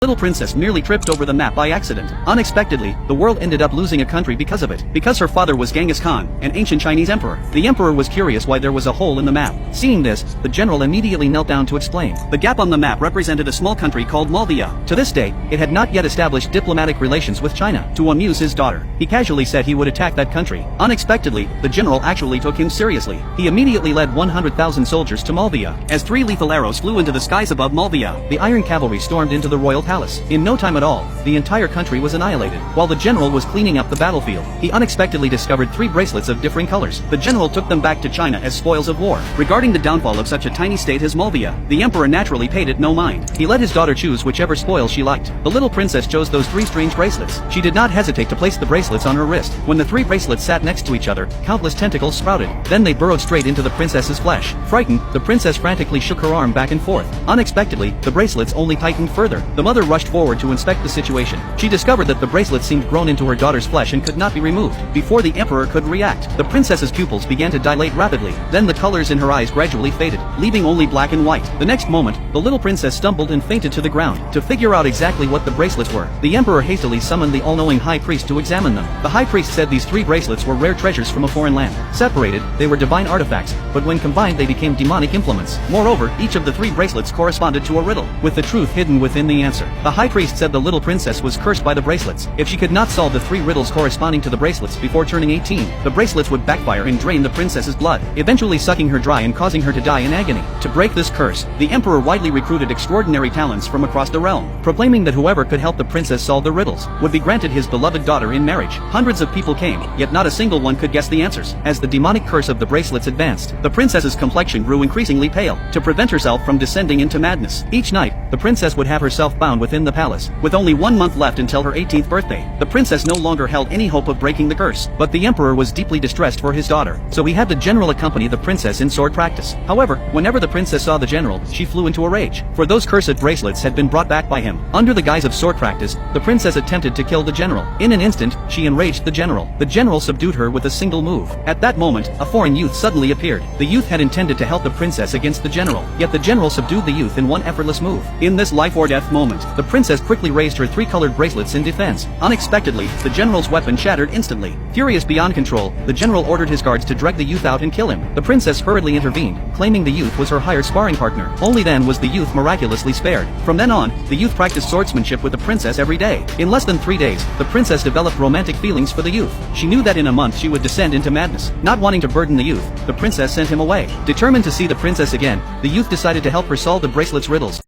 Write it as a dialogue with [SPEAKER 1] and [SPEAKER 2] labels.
[SPEAKER 1] Little princess merely tripped over the map by accident. Unexpectedly, the world ended up losing a country because of it. Because her father was Genghis Khan, an ancient Chinese emperor. The emperor was curious why there was a hole in the map. Seeing this, the general immediately knelt down to explain. The gap on the map represented a small country called Malvia. To this day, it had not yet established diplomatic relations with China. To amuse his daughter, he casually said he would attack that country. Unexpectedly, the general actually took him seriously. He immediately led 100,000 soldiers to Malvia. As 3 lethal arrows flew into the skies above Malvia, the Iron Cavalry stormed into the royal palace. In no time at all, the entire country was annihilated. While the general was cleaning up the battlefield, he unexpectedly discovered 3 bracelets of differing colors. The general took them back to China as spoils of war. Regarding the downfall of such a tiny state as Malvia, the emperor naturally paid it no mind. He let his daughter choose whichever spoil she liked. The little princess chose those 3 strange bracelets. She did not hesitate to place the bracelets on her wrist. When the 3 bracelets sat next to each other, countless tentacles sprouted. Then they burrowed straight into the princess's flesh. Frightened, the princess frantically shook her arm back and forth. Unexpectedly, the bracelets only tightened further. The mother rushed forward to inspect the situation. She discovered that the bracelet seemed grown into her daughter's flesh and could not be removed. Before the emperor could react, the princess's pupils began to dilate rapidly. Then the colors in her eyes gradually faded, leaving only black and white. The next moment, the little princess stumbled and fainted to the ground. To figure out exactly what the bracelets were, the emperor hastily summoned the all-knowing high priest to examine them. The high priest said these 3 bracelets were rare treasures from a foreign land. Separated, they were divine artifacts, but when combined they became demonic implements. Moreover, each of the 3 bracelets corresponded to a riddle, with the truth hidden within the answer. The high priest said the little princess was cursed by the bracelets. If she could not solve the 3 riddles corresponding to the bracelets before turning 18, the bracelets would backfire and drain the princess's blood, eventually sucking her dry and causing her to die in agony. To break this curse, the emperor widely recruited extraordinary talents from across the realm, proclaiming that whoever could help the princess solve the riddles would be granted his beloved daughter in marriage. Hundreds of people came, yet not a single one could guess the answers. As the demonic curse of the bracelets advanced, the princess's complexion grew increasingly pale. To prevent herself from descending into madness, each night, the princess would have herself bound within the palace. With only 1 month left until her 18th birthday, the princess no longer held any hope of breaking the curse. But the emperor was deeply distressed for his daughter, so he had the general accompany the princess in sword practice. However, whenever the princess saw the general, she flew into a rage, for those cursed bracelets had been brought back by him. Under the guise of sword practice, the princess attempted to kill the general. In an instant, she enraged the general. The general subdued her with a single move. At that moment, a foreign youth suddenly appeared. The youth had intended to help the princess against the general, yet the general subdued the youth in one effortless move. In this life or death moment, the princess quickly raised her 3 colored bracelets in defense. Unexpectedly, the general's weapon shattered instantly. Furious beyond control, the general ordered his guards to drag the youth out and kill him. The princess hurriedly intervened, claiming the youth was her hired sparring partner. Only then was the youth miraculously spared. From then on, the youth practiced swordsmanship with the princess every day. In less than 3 days, the princess developed romantic feelings for the youth. She knew that in a month she would descend into madness. Not wanting to burden the youth, the princess sent him away. Determined to see the princess again, the youth decided to help her solve the bracelet's riddles.